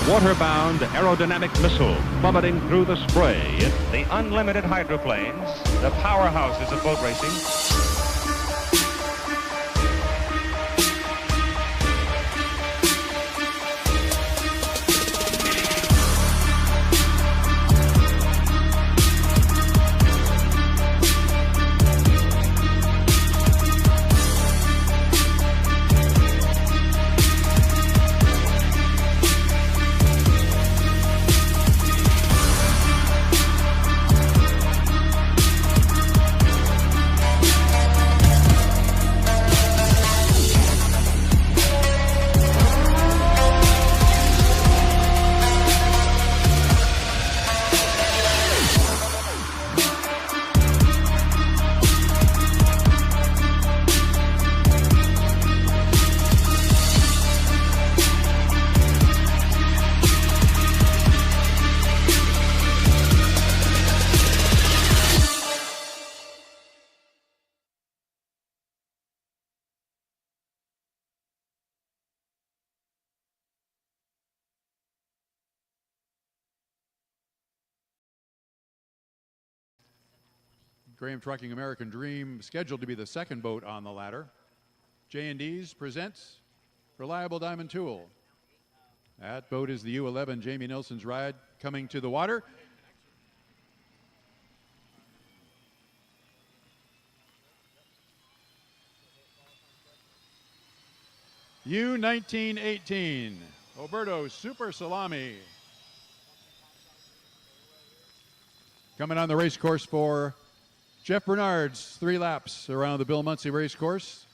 water-bound aerodynamic missile plummeting through the spray. The unlimited hydroplanes, the powerhouses of boat racing. Graham Trucking American Dream scheduled to be the second boat on the ladder. J&D's presents Reliable Diamond Tool. That boat is the U11 Jamie Nilsson's Ride coming to the water. U1918 Oberto Super Salami coming on the race course for Jeff Bernard's 3 laps around the Bill Munsey race course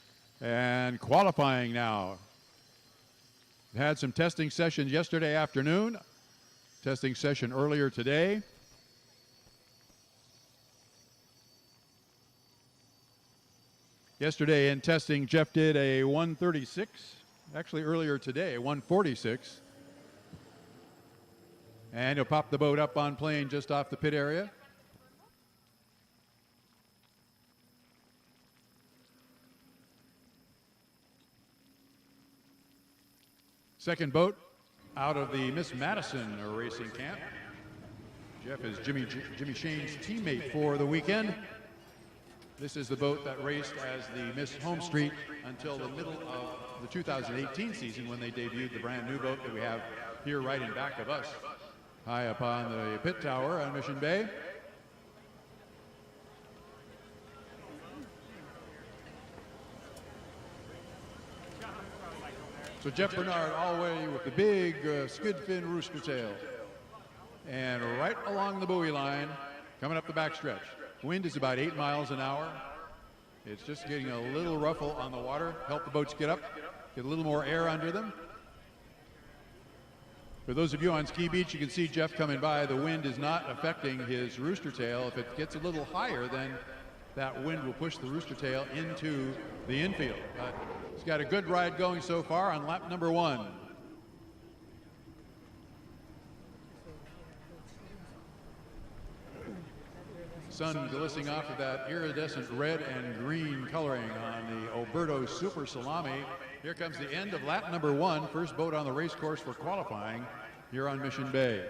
and qualifying now. Had some testing sessions yesterday afternoon, testing session earlier today. Yesterday in testing, Jeff did a 136, actually earlier today, a 146. And he'll pop the boat up on plane just off the pit area. Second boat out of the Miss Madison racing camp. Jeff is Jimmy Shane's teammate for the weekend. This is the boat that raced as the Miss Home Street until the middle of the 2018 season when they debuted the brand new boat that we have here right in back of us, high up on the pit tower on Mission Bay. So Jeff Bernard all the way with the big skid fin rooster tail. And right along the buoy line, coming up the backstretch. Wind is about 8 miles an hour. It's just getting a little ruffle on the water. Help the boats get up, get a little more air under them. For those of you on Ski Beach, you can see Jeff coming by. The wind is not affecting his rooster tail. If it gets a little higher, then that wind will push the rooster tail into the infield. But he's got a good ride going so far on lap number 1. Sun glistening off of that iridescent red and green coloring on the Oberto Super Salami. Here comes the end of lap number 1, first boat on the race course for qualifying here on Mission Bay.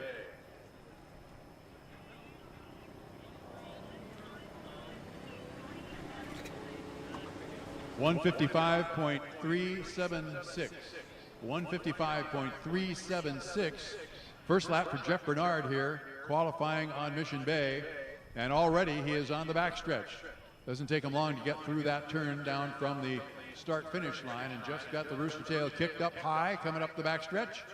(155.376). 155.376. First lap for Jeff Bernard here, qualifying on Mission Bay. And already he is on the backstretch. Doesn't take him long to get through that turn down from the start-finish line, and just got the rooster tail kicked up high, coming up the backstretch.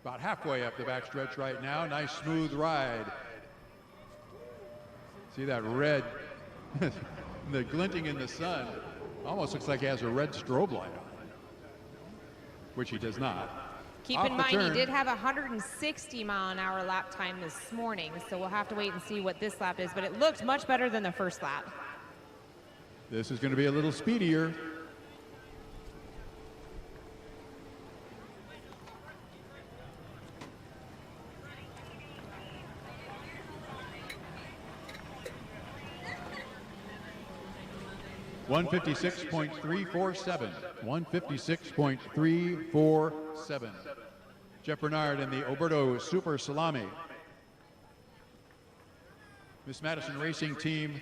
About halfway up the backstretch right now. Nice smooth ride. See that red, the glinting in the sun. Almost looks like he has a red strobe light on, which he does not. Keep in mind, he did have a 160-mile-an-hour lap time this morning, so we'll have to wait and see what this lap is, but it looked much better than the first lap. This is going to be a little speedier. (156.347). 156.347. Jeff Bernard in the Oberto Super Salami. Miss Madison Racing Team,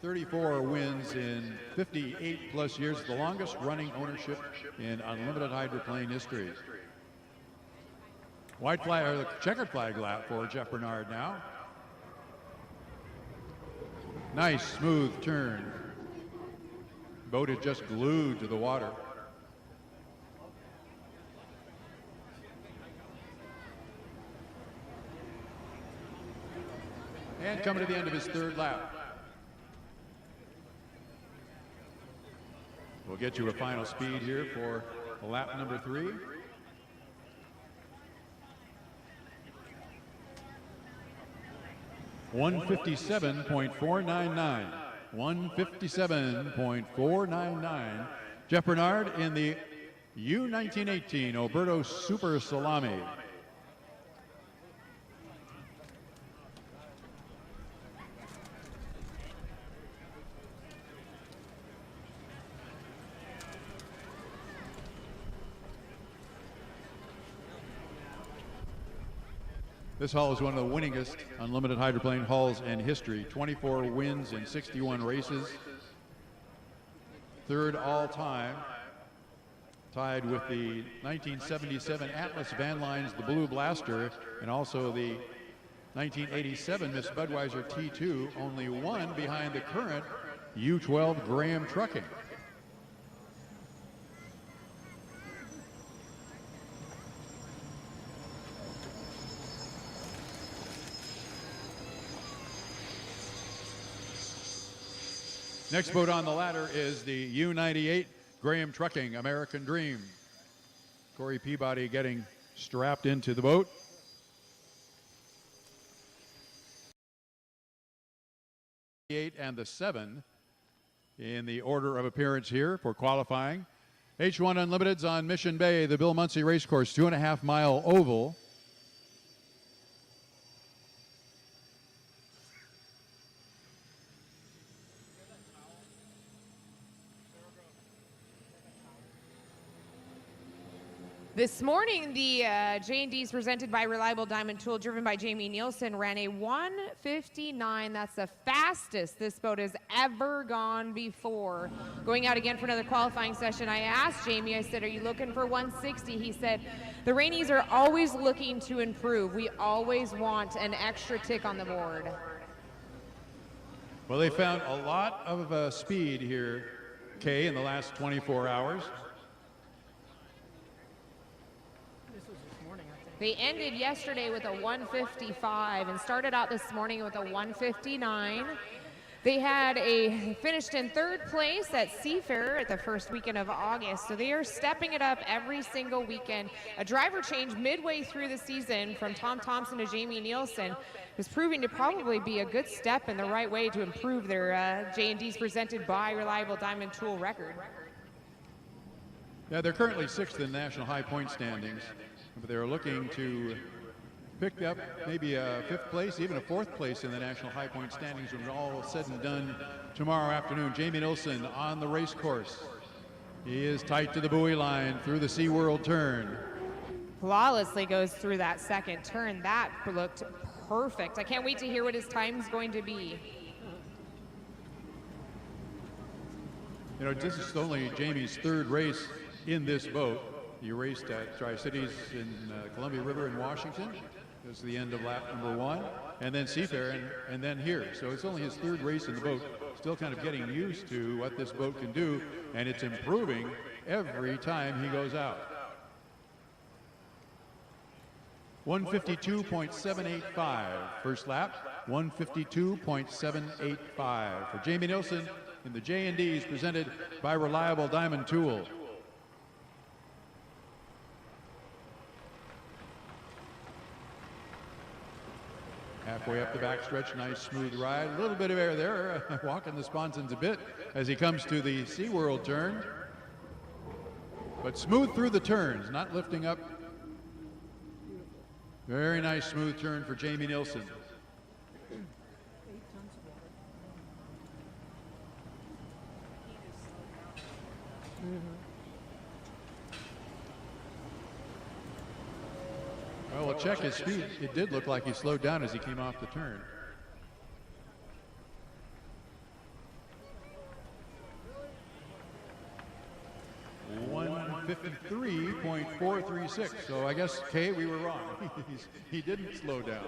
34 wins in 58 plus years, the longest running ownership in unlimited hydroplane history. White flag, or the checkered flag lap for Jeff Bernard now. Nice smooth turn. Boat is just glued to the water. And coming to the end of his third lap. We'll get you a final speed here for lap number 3. (157.499). 157.499. Jeff Bernard in the U1918 Oberto Super Salami. This hull is one of the winningest unlimited hydroplane hulls in history. 24 wins in 61 races. Third all time, tied with the 1977 Atlas Van Lines, the Blue Blaster, and also the 1987 Miss Budweiser T2, only one behind the current U12 Graham Trucking. Next boat on the ladder is the U98 Graham Trucking American Dream. Corey Peabody getting strapped into the boat. And the 7 in the order of appearance here for qualifying. H1 Unlimited's on Mission Bay, the Bill Munsey Racecourse, 2.5 mile oval. This morning, the J&Ds presented by Reliable Diamond Tool, driven by Jamie Nielsen, ran a 1:59. That's the fastest this boat has ever gone before. Going out again for another qualifying session, I asked Jamie, I said, are you looking for 160? He said, the Rainies are always looking to improve. We always want an extra tick on the board. Well, they found a lot of speed here, Kay, in the last 24 hours. They ended yesterday with a 155 and started out this morning with a 159. They had finished in third place at Seafair at the first weekend of August, so they are stepping it up every single weekend. A driver change midway through the season from Tom Thompson to Jamie Nielsen was proving to probably be a good step in the right way to improve their J&Ds presented by Reliable Diamond Tool record. Yeah, they're currently 6th in national high point standings, but they're looking to pick up maybe a 5th place, even a 4th place in the national high point standings when all is said and done tomorrow afternoon. Jamie Nielsen on the race course. He is tight to the buoy line through the SeaWorld turn. Flawlessly goes through that second turn. That looked perfect. I can't wait to hear what his time's going to be. You know, this is only Jamie's 3rd race in this boat. He raced at Tri-Cities in Columbia River in Washington. It was the end of lap number 1. And then Seafair, and then here. So it's only his 3rd race in the boat. Still kind of getting used to what this boat can do, and it's improving every time he goes out. 152.785 first lap, 152.785 for Jamie Nielsen in the J&Ds presented by Reliable Diamond Tool. Halfway up the backstretch, nice smooth ride. A little bit of air there, walking the sponsons a bit as he comes to the SeaWorld turn. But smooth through the turns, not lifting up. Very nice smooth turn for Jamie Nielsen. Well, we'll check his speed. It did look like he slowed down as he came off the turn. .153.436. So I guess, Kay, we were wrong. He didn't slow down.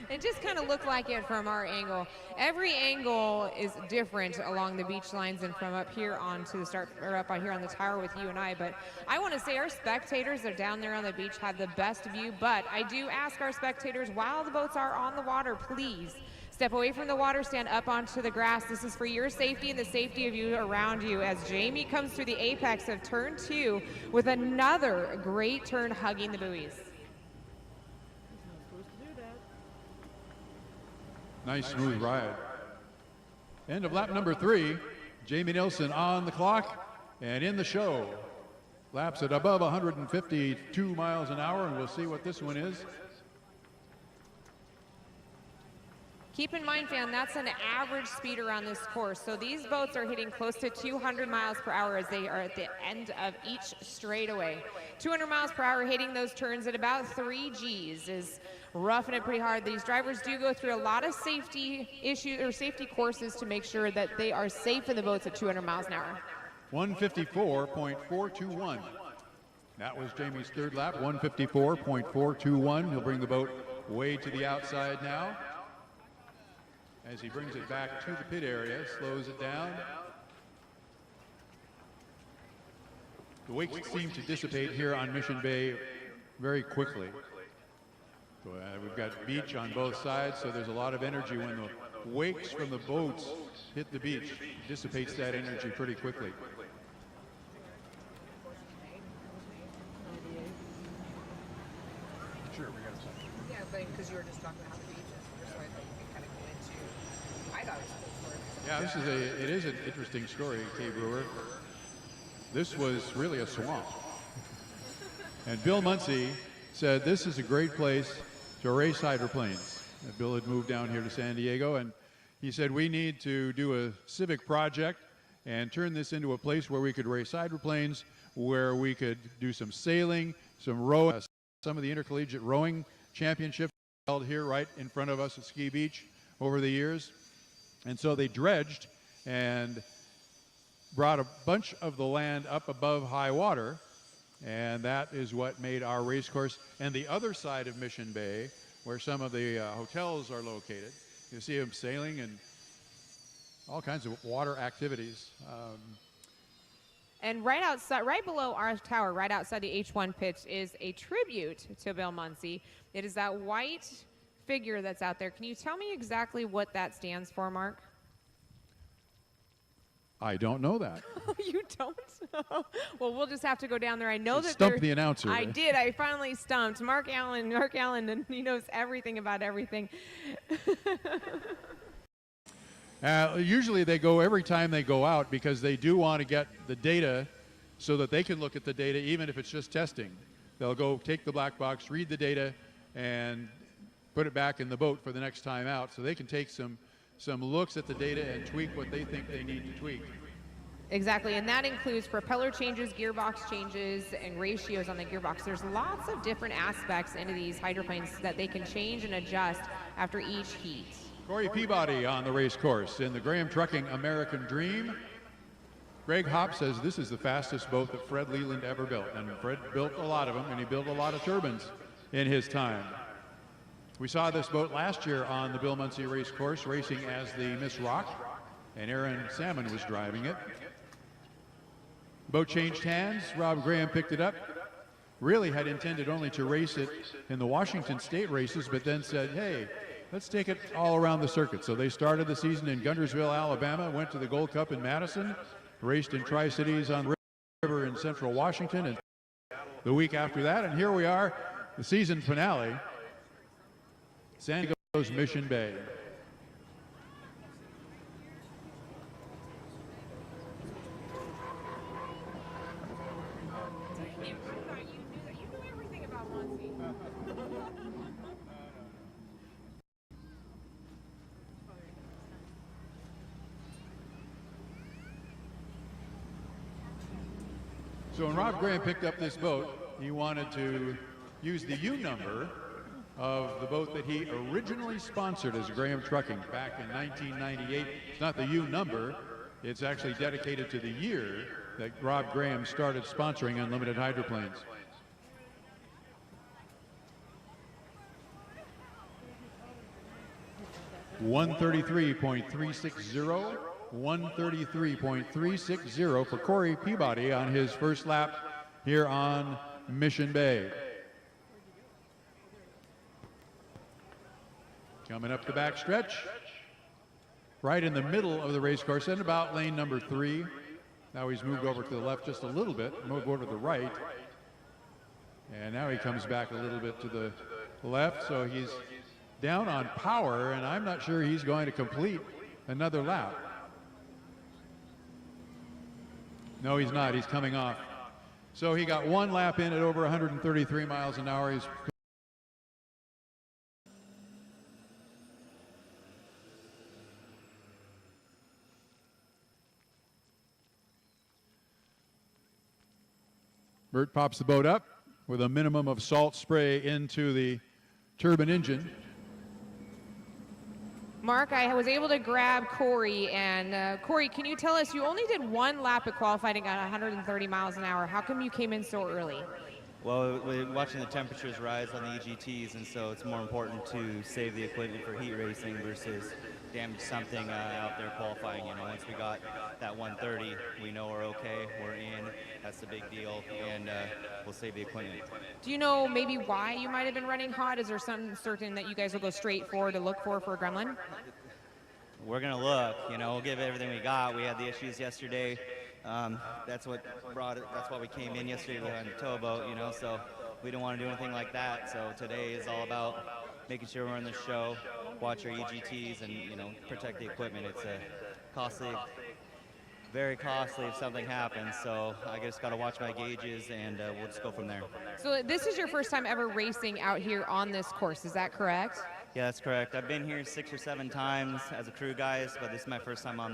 It just kind of looked like it from our angle. Every angle is different along the beach lines and from up here on to the start, or up here on the tower with you and I. But I want to say our spectators that are down there on the beach have the best view. But I do ask our spectators, while the boats are on the water, please step away from the water, stand up onto the grass. This is for your safety and the safety of you around you as Jamie comes through the apex of turn 2 with another great turn hugging the buoys. Nice smooth ride. End of lap number 3. Jamie Nilsson on the clock and in the show. Laps at above 152 miles an hour, and we'll see what this one is. Keep in mind, fan, that's an average speed around this course. So these boats are hitting close to 200 miles per hour as they are at the end of each straightaway. 200 miles per hour hitting those turns at about 3 Gs is roughing it pretty hard. These drivers do go through a lot of safety issues or safety courses to make sure that they are safe in the boats at 200 miles an hour. 154.421. That was Jamie's third lap, 154.421. He'll bring the boat way to the outside now. As he brings it back to the pit area, slows it down. The wakes seem to dissipate here on Mission Bay very quickly. So, we've got beach on both sides, so there's a lot of energy. When the wakes from the boats hit the beach, it dissipates that energy pretty quickly. Sure, we got a second. Yeah, but because you were just talking about the beaches, so I thought you could kind of get into. I thought it was a good story. Yeah, it is an interesting story, Kay Brewer. This was really a swamp. And Bill Munsey said this is a great place to race hydroplanes. And Bill had moved down here to San Diego, and he said we need to do a civic project and turn this into a place where we could race hydroplanes, where we could do some sailing, some rowing. Some of the intercollegiate rowing championships held here right in front of us at Ski Beach over the years. And so they dredged and brought a bunch of the land up above high water, and that is what made our race course. And the other side of Mission Bay, where some of the hotels are located, you see them sailing and all kinds of water activities. And right outside, right below our tower, right outside the H1 pitch, is a tribute to Bill Munsey. It is that white figure that's out there. Can you tell me exactly what that stands for, Mark? I don't know that. You don't know? Well, we'll just have to go down there. I know that Stump the announcer. I did. I finally stumped Mark Allen. Mark Allen, and he knows everything about everything. Usually they go every time they go out because they do want to get the data so that they can look at the data even if it's just testing. They'll go take the black box, read the data, and put it back in the boat for the next time out so they can take some looks at the data and tweak what they think they need to tweak. Exactly, and that includes propeller changes, gearbox changes, and ratios on the gearbox. There's lots of different aspects into these hydroplanes that they can change and adjust after each heat. Corey Peabody on the race course in the Graham Trucking American Dream. Greg Hopp says this is the fastest boat that Fred Leland ever built, and Fred built a lot of them, and he built a lot of turbines in his time. We saw this boat last year on the Bill Munsey race course, racing as the Miss Rock, and Aaron Salmon was driving it. Boat changed hands. Rob Graham picked it up. Really had intended only to race it in the Washington State races, but then said, hey, let's take it all around the circuit. So they started the season in Guntersville, Alabama, went to the Gold Cup in Madison, raced in Tri-Cities on the River in Central Washington, and the week after that, and here we are, the season finale, San Diego's Mission Bay. So when Rob Graham picked up this boat, he wanted to used the U number of the boat that he originally sponsored as Graham Trucking back in 1998. It's not the U number, it's actually dedicated to the year that Rob Graham started sponsoring Unlimited Hydroplanes. (133.360), 133.360 for Corey Peabody on his first lap here on Mission Bay. Coming up the backstretch, right in the middle of the race course and about lane number 3. Now he's moved over to the left just a little bit, moved over to the right. And now he comes back a little bit to the left, so he's down on power, and I'm not sure he's going to complete another lap. No, he's not. He's coming off. So he got one lap in at over 133 miles an hour. He's Bert pops the boat up with a minimum of salt spray into the turbine engine. Mark, I was able to grab Corey, and Corey, can you tell us, you only did one lap at qualifying at 130 miles an hour. How come you came in so early? Well, we're watching the temperatures rise on the EGTs, and so it's more important to save the equipment for heat racing versus damage something out there qualifying. You know, once we got that 130, we know we're okay, we're in, that's the big deal, and we'll save the equipment. Do you know maybe why you might have been running hot? Is there something certain that you guys will go straight for to look for a gremlin? We're gonna look, you know, we'll give everything we got. We had the issues yesterday. That's what brought it. That's why we came in yesterday on the towboat, you know, so we didn't want to do anything like that. So today is all about making sure we're in the show, watch our EGTs, and, you know, protect the equipment. It's a costly, very costly if something happens, so I just got to watch my gauges, and we'll just go from there. So this is your first time ever racing out here on this course, is that correct? Yeah, that's correct. I've been here 6 or 7 times as a crew, guys, but this is my first time on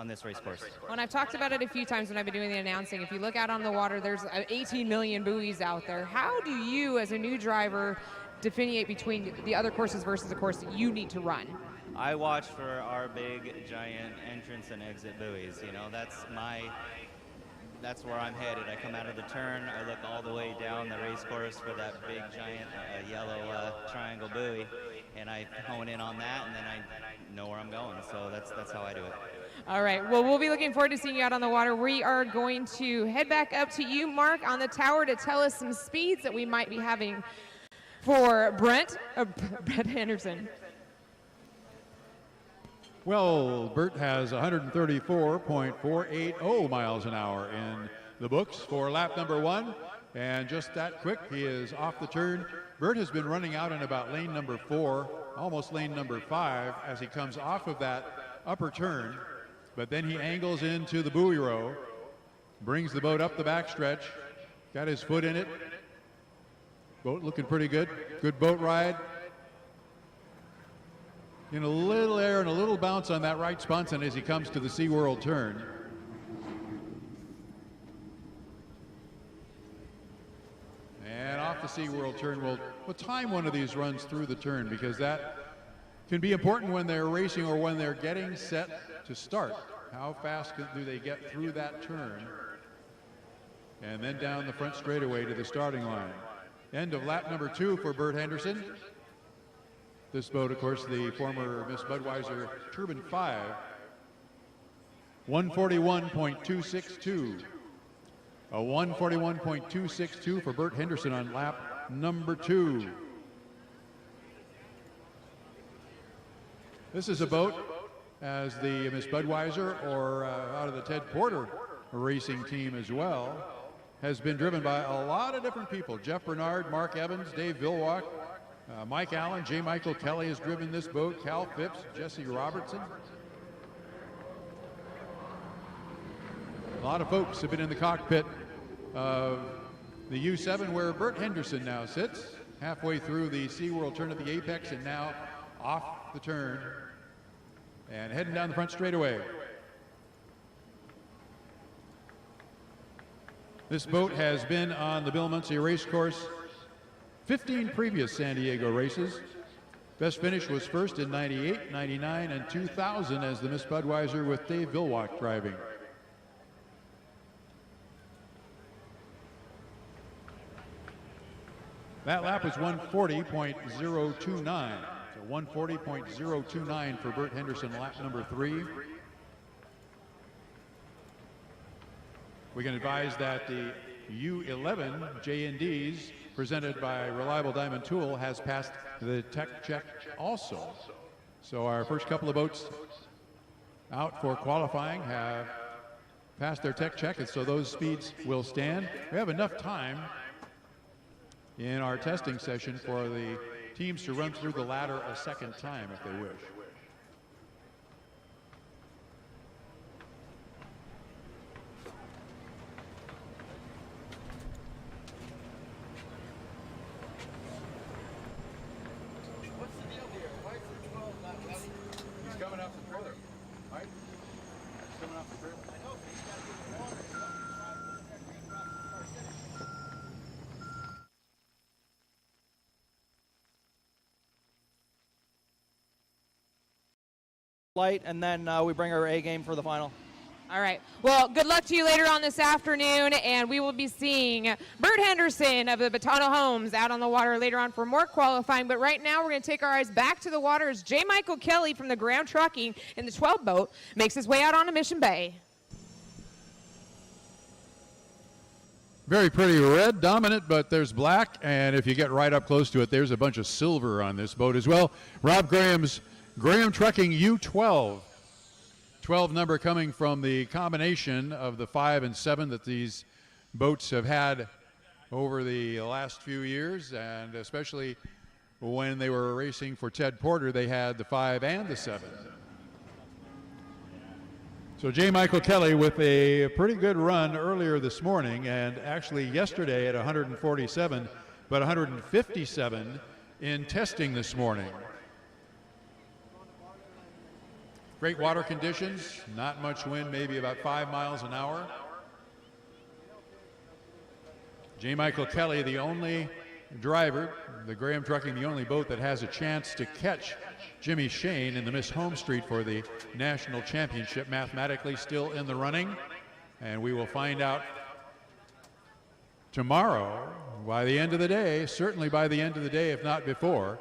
this race course. Well, I've talked about it a few times when I've been doing the announcing. If you look out on the water, there's 18 million buoys out there. How do you, as a new driver, delineate between the other courses versus the course that you need to run? I watch for our big, giant entrance and exit buoys. You know, that's where I'm headed. I come out of the turn, I look all the way down the race course for that big, giant yellow triangle buoy, and I hone in on that, and then I know where I'm going. So that's how I do it. All right, well, we'll be looking forward to seeing you out on the water. We are going to head back up to you, Mark, on the tower to tell us some speeds that we might be having for Brett Henderson. Well, Bert has 134.480 miles an hour in the books for lap number 1. And just that quick, he is off the turn. Bert has been running out in about lane number 4, almost lane number 5, as he comes off of that upper turn. But then he angles into the buoy row, brings the boat up the backstretch, got his foot in it. Boat looking pretty good. Good boat ride. In a little air and a little bounce on that right sponson as he comes to the SeaWorld turn. And off the SeaWorld turn, we'll time one of these runs through the turn, because that can be important when they're racing or when they're getting set to start. How fast do they get through that turn? And then down the front straightaway to the starting line. End of lap number 2 for Bert Henderson. This boat, of course, the former Miss Budweiser Turbine 5. 141.262. A 141.262 for Bert Henderson on lap number 2. This is a boat, as the Miss Budweiser, or out of the Ted Porter racing team as well, has been driven by a lot of different people. Jeff Bernard, Mark Evans, Dave Vilwalk, Mike Allen, J. Michael Kelly has driven this boat, Cal Phipps, Jesse Robertson. A lot of folks have been in the cockpit of the U7, where Bert Henderson now sits, halfway through the SeaWorld turn at the apex, and now off the turn and heading down the front straightaway. This boat has been on the Bill Munsey race course 15 previous San Diego races. Best finish was first in 98, 99, and 2000 as the Miss Budweiser with Dave Vilwalk driving. That lap was 140.029. So 140.029 for Bert Henderson, lap number 3. We can advise that the U11 J&Ds presented by Reliable Diamond Tool has passed the tech check also. So our first couple of boats out for qualifying have passed their tech check, and so those speeds will stand. We have enough time in our testing session for the teams to run through the ladder a second time if they wish. Light, and then we bring our A game for the final. All right. Well, good luck to you later on this afternoon, and we will be seeing Bert Henderson of the Batano Homes out on the water later on for more qualifying. But right now, we're going to take our eyes back to the water as J. Michael Kelly from the Graham Trucking in the 12 boat makes his way out onto Mission Bay. Very pretty red, dominant, but there's black, and if you get right up close to it, there's a bunch of silver on this boat as well. Rob Graham's Graham Trucking U12. 12 number coming from the combination of the 5 and 7 that these boats have had over the last few years, and especially when they were racing for Ted Porter, they had the 5 and the 7. So J. Michael Kelly with a pretty good run earlier this morning, and actually yesterday at 147, but 157 in testing this morning. Great water conditions, not much wind, maybe about 5 miles an hour. J. Michael Kelly, the only driver, the Graham Trucking, the only boat that has a chance to catch Jimmy Shane in the Miss Home Street for the national championship, mathematically still in the running. And we will find out tomorrow, by the end of the day, certainly by the end of the day, if not before,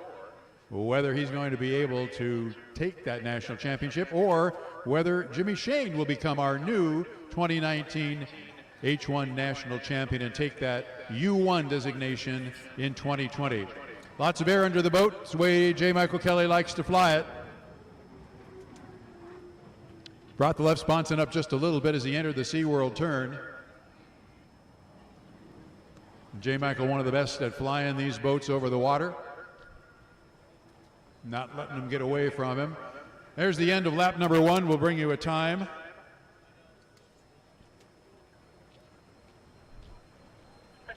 whether he's going to be able to take that national championship or whether Jimmy Shane will become our new 2019 H1 national champion and take that U1 designation in 2020. Lots of air under the boat. It's the way J. Michael Kelly likes to fly it. Brought the left sponson up just a little bit as he entered the SeaWorld turn. J. Michael, one of the best at flying these boats over the water. Not letting them get away from him. There's the end of lap number 1. We'll bring you a time. The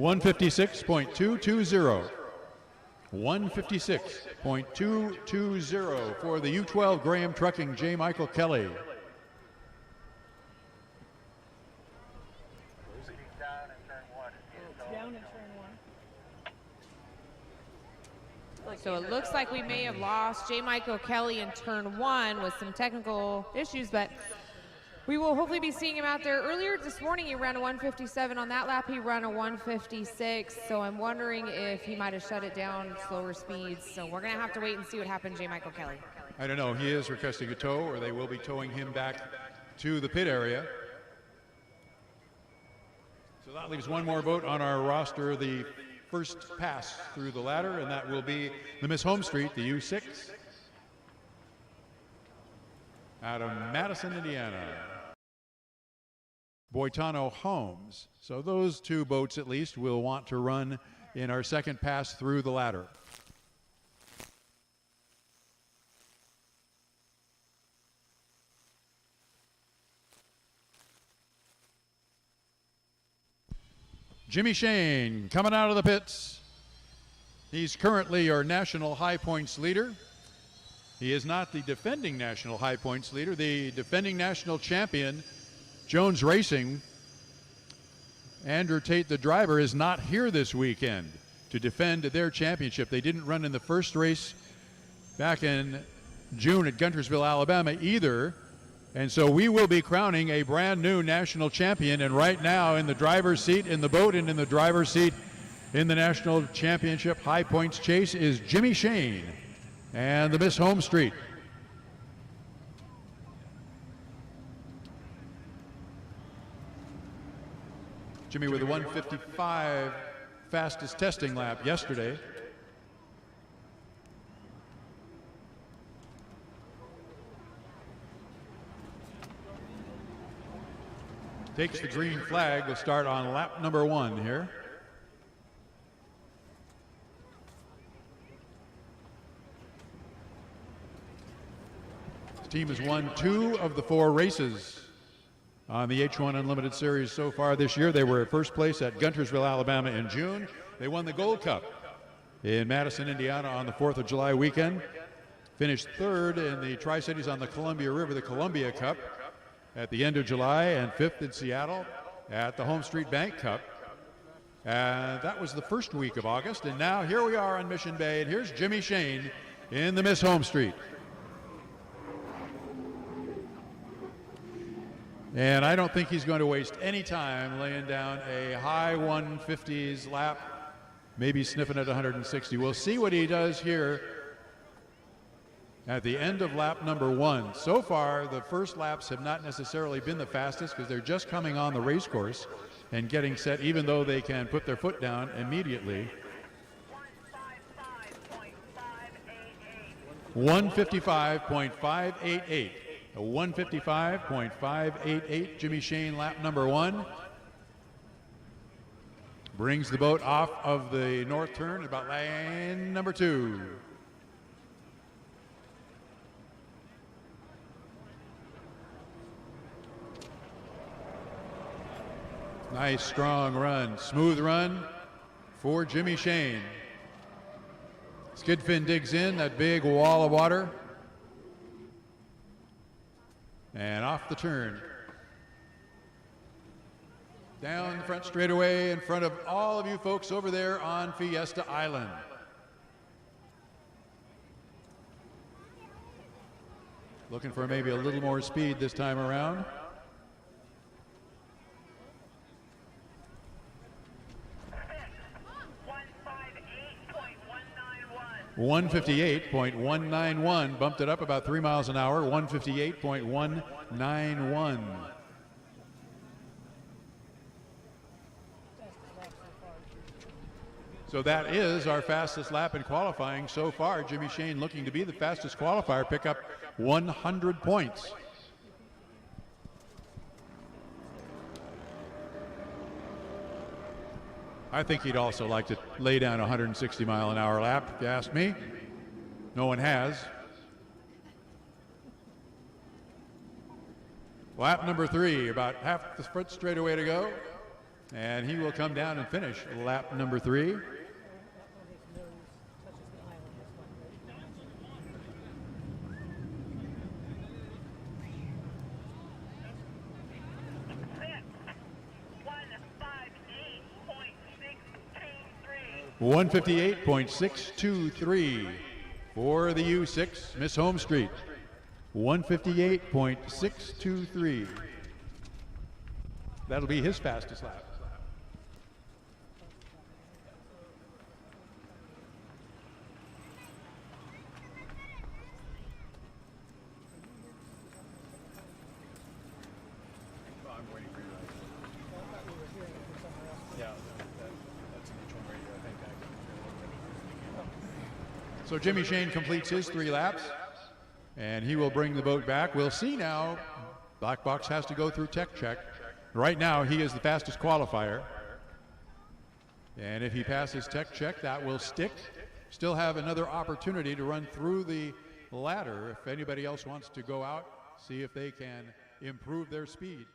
156.220. 156.220 for the U12 Graham Trucking, J. Michael Kelly. So it looks like we may have lost J. Michael Kelly in turn 1 with some technical issues, but we will hopefully be seeing him out there. Earlier this morning, he ran a 157. On that lap, he ran a 156. So I'm wondering if he might have shut it down slower speeds. So we're going to have to wait and see what happened to J. Michael Kelly. I don't know. He is requesting a tow, or they will be towing him back to the pit area. So that leaves one more boat on our roster, the first pass through the ladder, and that will be the Miss Home Street, the U6, out of Madison, Indiana. Boitano Homes. So those two boats at least will want to run in our second pass through the ladder. Jimmy Shane coming out of the pits. He's currently our national high points leader. He is not the defending national high points leader. The defending national champion, Jones Racing, Andrew Tate, the driver, is not here this weekend to defend their championship. They didn't run in the first race back in June at Guntersville, Alabama either. And so we will be crowning a brand new national champion. And right now in the driver's seat in the boat and in the driver's seat in the national championship high points chase is Jimmy Shane and the Miss Home Street. Jimmy with a 1:55 fastest testing lap yesterday. Takes the green flag. We'll start on lap number 1 here. His team has won 2 of the 4 races on the H1 Unlimited Series so far this year. They were at first place at Guntersville, Alabama in June. They won the Gold Cup in Madison, Indiana on the 4th of July weekend. Finished 3rd in the Tri-Cities on the Columbia River, the Columbia Cup, at the end of July, and 5th in Seattle at the Home Street Bank Cup. And that was the first week of August. And now here we are on Mission Bay, and here's Jimmy Shane in the Miss Home Street. And I don't think he's going to waste any time laying down a high 150s lap, maybe sniffing at 160. We'll see what he does here at the end of lap number 1. So far, the first laps have not necessarily been the fastest because they're just coming on the race course and getting set, even though they can put their foot down immediately. 155.588. A 155.588. Jimmy Shane, lap number 1. Brings the boat off of the north turn about lane number 2. Nice strong run, smooth run for Jimmy Shane. Skid fin digs in, that big wall of water. And off the turn. Down the front straightaway in front of all of you folks over there on Fiesta Island. Looking for maybe a little more speed this time around. .158.191, bumped it up about 3 miles an hour. 158.191. So that is our fastest lap in qualifying so far. Jimmy Shane looking to be the fastest qualifier, pick up 100 points. I think he'd also like to lay down a 160-mile-an-hour lap, if you ask me. No one has. Lap number 3, about half the front straightaway to go. And he will come down and finish lap number 3. .158.623 for the U6 Miss Home Street. 158.623. That'll be his fastest lap. So Jimmy Shane completes his 3 laps, and he will bring the boat back. We'll see now. Black Box has to go through tech check. Right now, he is the fastest qualifier. And if he passes tech check, that will stick. Still have another opportunity to run through the ladder if anybody else wants to go out, see if they can improve their speed.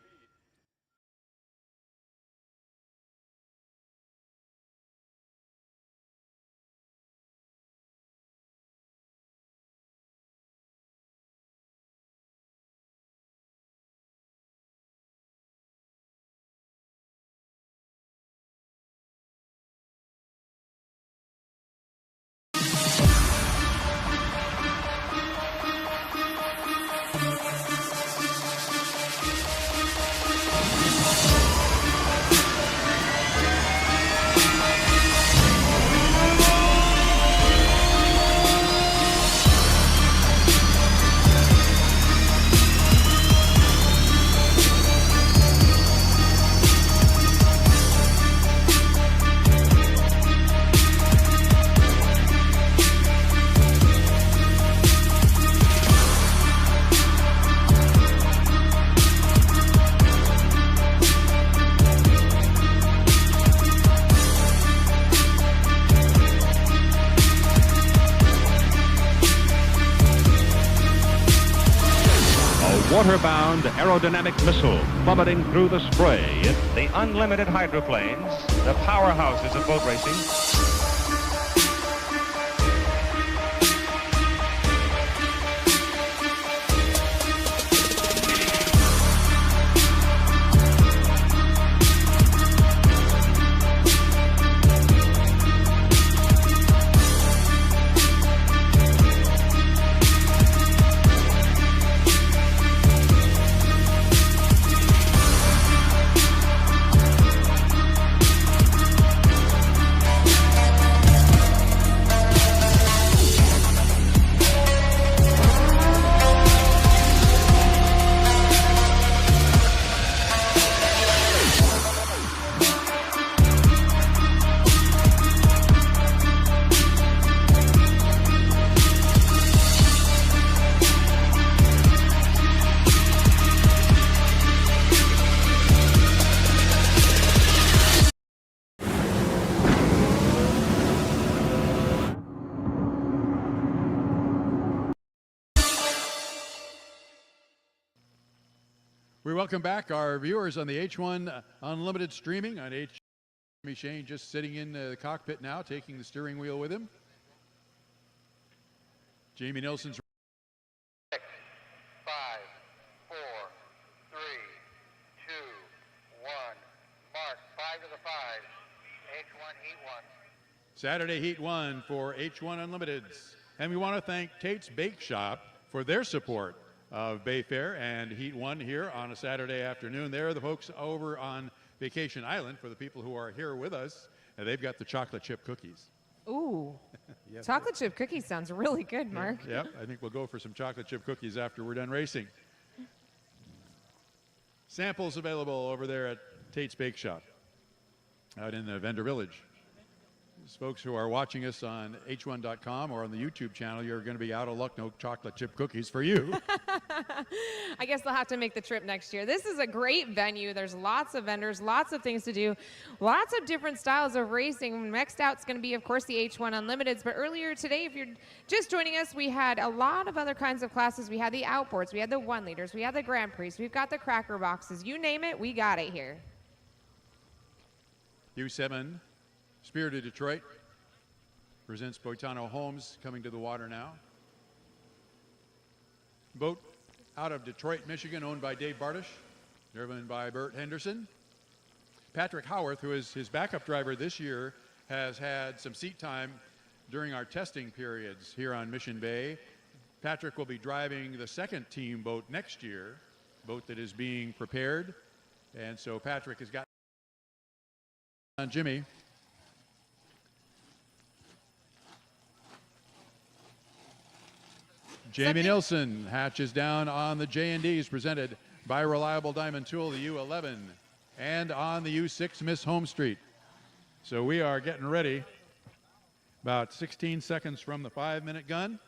water-bound aerodynamic missile plummeting through the spray. The unlimited hydroplanes, the powerhouses of boat racing. We welcome back our viewers on the H1 Unlimited streaming on H. Jimmy Shane just sitting in the cockpit now, taking the steering wheel with him. Jamie Nilsson's 6, 5, 4, 3, 2, 1. Mark 5 to the 5. H1 Heat 1. Saturday Heat 1 for H1 Unlimiteds. And we want to thank Tate's Bake Shop for their support of Bayfair and Heat 1 here on a Saturday afternoon. They're the folks over on Vacation Island for the people who are here with us. And they've got the chocolate chip cookies. Ooh, Yes, chocolate chip cookies sounds really good, Mark. Yep, I think we'll go for some chocolate chip cookies after we're done racing. Samples available over there at Tate's Bake Shop out in the vendor village. Those folks who are watching us on h1.com or on the YouTube channel, you're going to be out of luck. No chocolate chip cookies for you. I guess they'll have to make the trip next year. This is a great venue. There's lots of vendors, lots of things to do, lots of different styles of racing. Next out's going to be, of course, the H1 Unlimiteds. But earlier today, if you're just joining us, we had a lot of other kinds of classes. We had the outboards, we had the 1-liters, we had the Grand Prix, we've got the cracker boxes. You name it, we got it here. U7 Spirit of Detroit presents Boitano Homes coming to the water now. Boat out of Detroit, Michigan, owned by Dave Bartish, driven by Bert Henderson. Patrick Howarth, who is his backup driver this year, has had some seat time during our testing periods here on Mission Bay. Patrick will be driving the second team boat next year, boat that is being prepared. And so Patrick has got on Jimmy. Jamie Nilsson hatches down on the J&Ds presented by Reliable Diamond Tool, the U11, and on the U6 Miss Home Street. So we are getting ready. About 16 seconds from the 5-minute gun.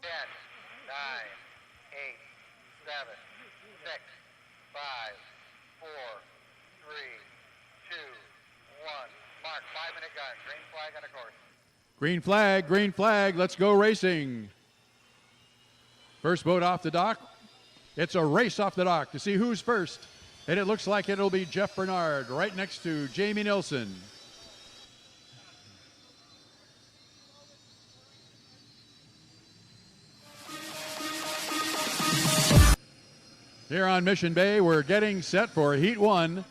10, 9, 8, 7, 6, 5, 4, 3, 2, 1. Mark 5-minute gun. Green flag on the course. Green flag, let's go racing. First boat off the dock. It's a race off the dock to see who's first. And it looks like it'll be Jeff Bernard right next to Jamie Nilsson. Here on Mission Bay, we're getting set for Heat 1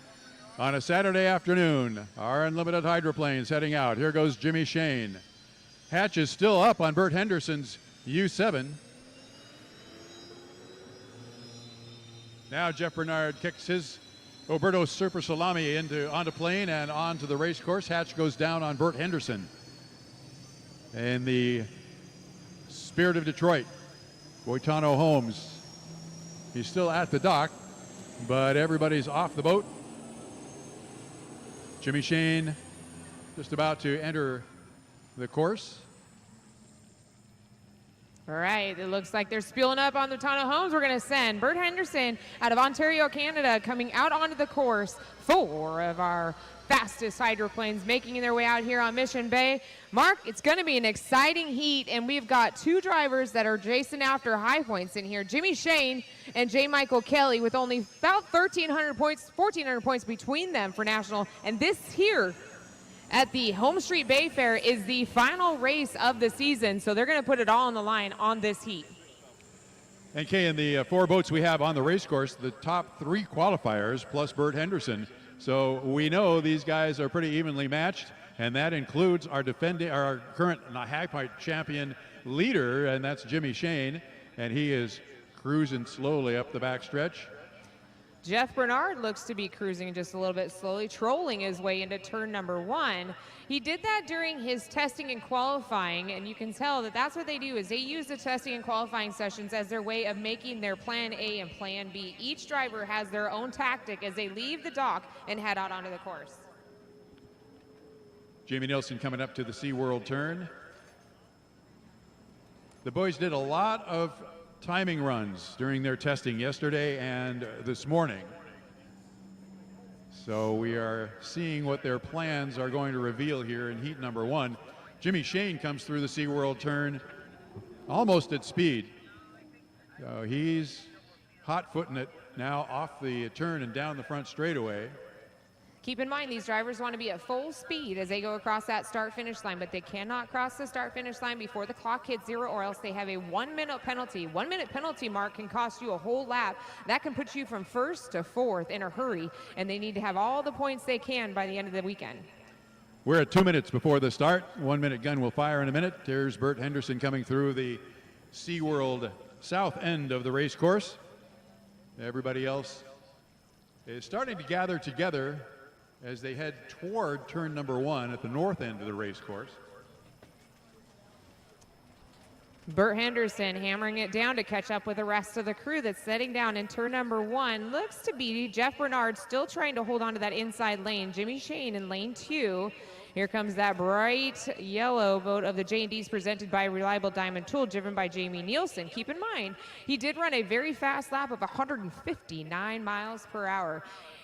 on a Saturday afternoon. Our unlimited hydroplanes heading out. Here goes Jimmy Shane. Hatch is still up on Bert Henderson's U7. Now Jeff Bernard kicks his Oberto Super Salami onto plane and onto the race course. Hatch goes down on Bert Henderson. And the Spirit of Detroit, Boitano Homes. He's still at the dock, but everybody's off the boat. Jimmy Shane just about to enter the course. All right, it looks like they're spooling up on the Tana Homes. We're going to send Bert Henderson out of Ontario, Canada, coming out onto the course. 4 of our fastest hydroplanes making their way out here on Mission Bay. Mark, it's going to be an exciting heat, and we've got 2 drivers that are chasing after high points in here. Jimmy Shane and J. Michael Kelly with only about 1,300 points, 1,400 points between them for national. And this here at the Home Street Bay Fair is the final race of the season, so they're going to put it all on the line on this heat. And Kay, in the 4 boats we have on the race course, the top 3 qualifiers plus Bert Henderson. So we know these guys are pretty evenly matched, and that includes our current high point champion leader, and that's Jimmy Shane, and he is cruising slowly up the backstretch. Jeff Bernard looks to be cruising just a little bit slowly, trolling his way into turn number 1. He did that during his testing and qualifying, and you can tell that that's what they do, is they use the testing and qualifying sessions as their way of making their plan A and plan B. Each driver has their own tactic as they leave the dock and head out onto the course. Jamie Nilsson coming up to the SeaWorld turn. The boys did a lot of timing runs during their testing yesterday and this morning. So we are seeing what their plans are going to reveal here in heat number 1. Jimmy Shane comes through the SeaWorld turn almost at speed. So he's hot-footing it now off the turn and down the front straightaway. Keep in mind, these drivers want to be at full speed as they go across that start-finish line, but they cannot cross the start-finish line before the clock hits 0, or else they have a 1-minute penalty. 1-minute penalty mark can cost you a whole lap. That can put you from 1st to 4th in a hurry, and they need to have all the points they can by the end of the weekend. We're at 2 minutes before the start. 1-minute gun will fire in a minute. There's Bert Henderson coming through the SeaWorld south end of the race course. Everybody else is starting to gather together as they head toward turn number 1 at the north end of the race course. Bert Henderson hammering it down to catch up with the rest of the crew that's setting down in turn number 1. Looks to be Jeff Bernard still trying to hold on to that inside lane. Jimmy Shane in lane 2. Here comes that bright yellow boat of the J&Ds presented by Reliable Diamond Tool, driven by Jamie Nielsen. Keep in mind, he did run a very fast lap of 159 miles per hour.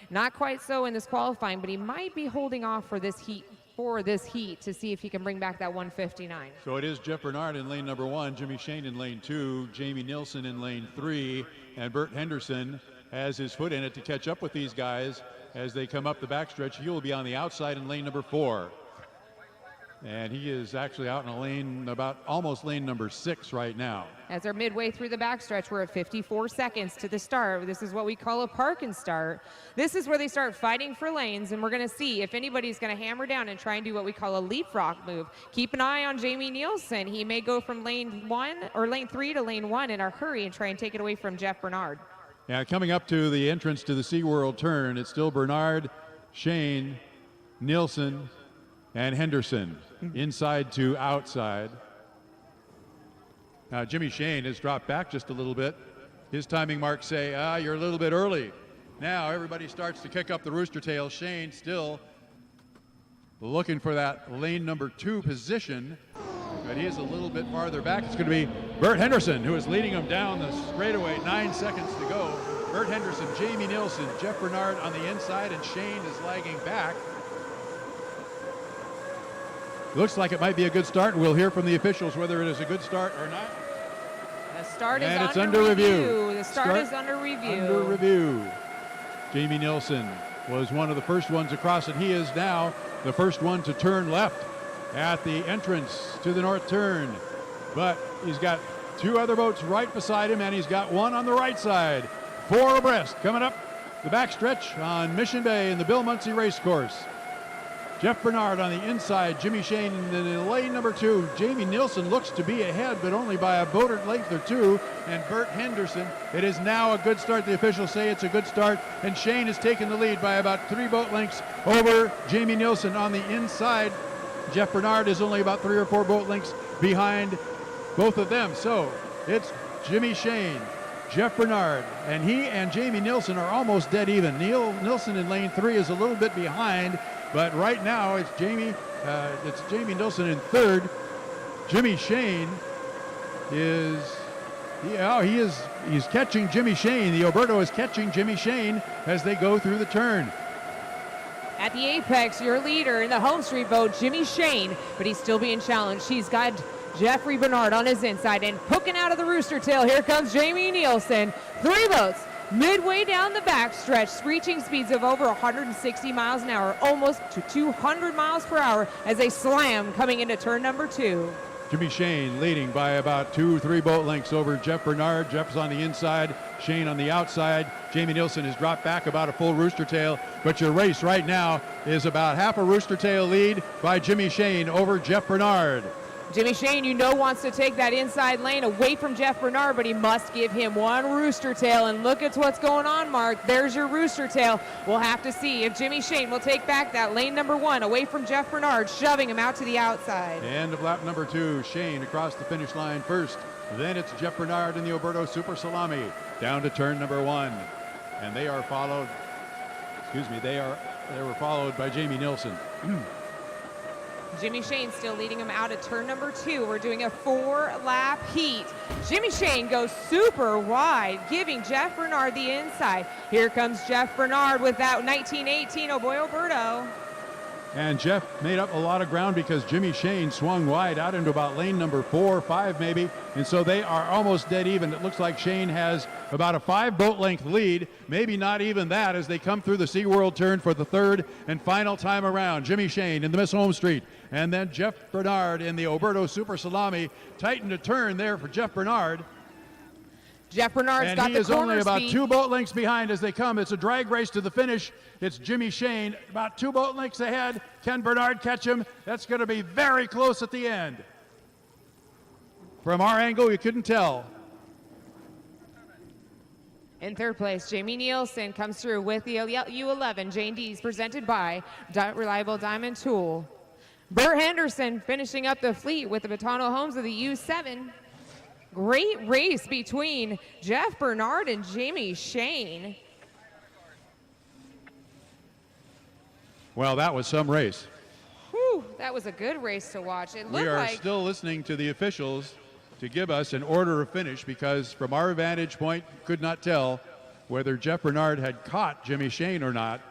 Not quite so in this qualifying, but he might be holding off for this heat to see if he can bring back that 159. So it is Jeff Bernard in lane number 1, Jimmy Shane in lane 2, Jamie Nielsen in lane 3, and Bert Henderson has his foot in it to catch up with these guys as they come up the backstretch. He will be on the outside in lane number 4. And he is actually out in a lane about almost lane number 6 right now. As they're midway through the backstretch, we're at 54 seconds to the start. This is what we call a park and start. This is where they start fighting for lanes, and we're going to see if anybody's going to hammer down and try and do what we call a leapfrog move. Keep an eye on Jamie Nielsen. He may go from lane 1 or lane 3 to lane 1 in a hurry and try and take it away from Jeff Bernard. Yeah, coming up to the entrance to the SeaWorld turn, it's still Bernard, Shane, Nielsen, and Henderson, inside to outside. Now Jimmy Shane has dropped back just a little bit. His timing marks say, you're a little bit early. Now everybody starts to kick up the rooster tail. Shane still looking for that lane number 2 position, but he is a little bit farther back. It's going to be Bert Henderson who is leading him down the straightaway. 9 seconds to go. Bert Henderson, Jamie Nielsen, Jeff Bernard on the inside, and Shane is lagging back. Looks like it might be a good start, and we'll hear from the officials whether it is a good start or not. The start is and under review. The start is under review. Under review. Jamie Nielsen was one of the first ones across, and he is now the first one to turn left at the entrance to the north turn. But he's got 2 other boats right beside him, and he's got one on the right side. 4 abreast coming up the backstretch on Mission Bay in the Bill Muncy race course. Jeff Bernard on the inside, Jimmy Shane in lane number 2. Jamie Nielsen looks to be ahead, but only by a boat length or 2. And Bert Henderson, it is now a good start. The officials say it's a good start. And Shane has taken the lead by about 3 boat lengths over Jamie Nielsen on the inside. Jeff Bernard is only about 3 or 4 boat lengths behind both of them. So it's Jimmy Shane, Jeff Bernard, and he and Jamie Nielsen are almost dead even. Nielsen in lane 3 is a little bit behind. But right now it's Jamie Nielsen in 3rd. Jimmy Shane is, he's catching Jimmy Shane. The Oberto is catching Jimmy Shane as they go through the turn. At the apex, your leader in the home street vote, Jimmy Shane, but he's still being challenged. He's got Jeffrey Bernard on his inside and poking out of the rooster tail. Here comes Jamie Nielsen. 3 votes midway down the backstretch, reaching speeds of over 160 miles an hour, almost to 200 miles per hour as they slam coming into turn number 2. Jimmy Shane leading by about 2-3 boat lengths over Jeff Bernard. Jeff's on the inside, Shane on the outside. Jamie Nielsen has dropped back about a full rooster tail, but your race right now is about half a rooster tail lead by Jimmy Shane over Jeff Bernard. Jimmy Shane, you know, wants to take that inside lane away from Jeff Bernard, but he must give him one rooster tail. And look at what's going on, Mark. There's your rooster tail. We'll have to see if Jimmy Shane will take back that lane number 1 away from Jeff Bernard, shoving him out to the outside. End of lap number 2. Shane across the finish line first. Then it's Jeff Bernard in the Oberto Super Salami down to turn number 1. And they are followed, they were followed by Jamie Nielsen. Jimmy Shane still leading him out of turn number 2. We're doing a 4-lap heat. Jimmy Shane goes super wide, giving Jeff Bernard the inside. Here comes Jeff Bernard with that 1918 Oh Boy Oberto. And Jeff made up a lot of ground because Jimmy Shane swung wide out into about lane number 4 or 5 maybe. And so they are almost dead even. It looks like Shane has about a 5 boat length lead, maybe not even that, as they come through the SeaWorld turn for the 3rd and final time around. Jimmy Shane in the Miss Home Street, and then Jeff Bernard in the Oberto Super Salami. Tightened a turn there for Jeff Bernard. Jeff Bernard's got the corner speed. And he is only about 2 boat lengths behind as they come. It's a drag race to the finish. It's Jimmy Shane about 2 boat lengths ahead. Can Bernard catch him? That's going to be very close at the end. From our angle, you couldn't tell. In 3rd place, Jamie Nielsen comes through with the U11 Jane Dees, presented by Reliable Diamond Tool. Bert Henderson finishing up the fleet with the Batano Homes of the U7. Great race between Jeff Bernard and Jimmy Shane. Well, that was some race. Whew, that was a good race to watch. It looked We are like still listening to the officials to give us an order of finish, because from our vantage point, could not tell whether Jeff Bernard had caught Jimmy Shane or not.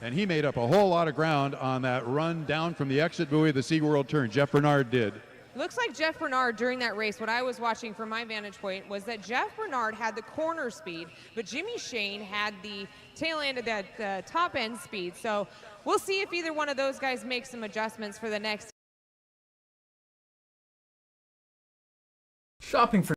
And he made up a whole lot of ground on that run down from the exit buoy of the SeaWorld turn. Jeff Bernard did. Looks like Jeff Bernard during that race, what I was watching from my vantage point, was that Jeff Bernard had the corner speed, but Jimmy Shane had the tail end of that top end speed. So we'll see if either one of those guys makes some adjustments for the next. Shopping for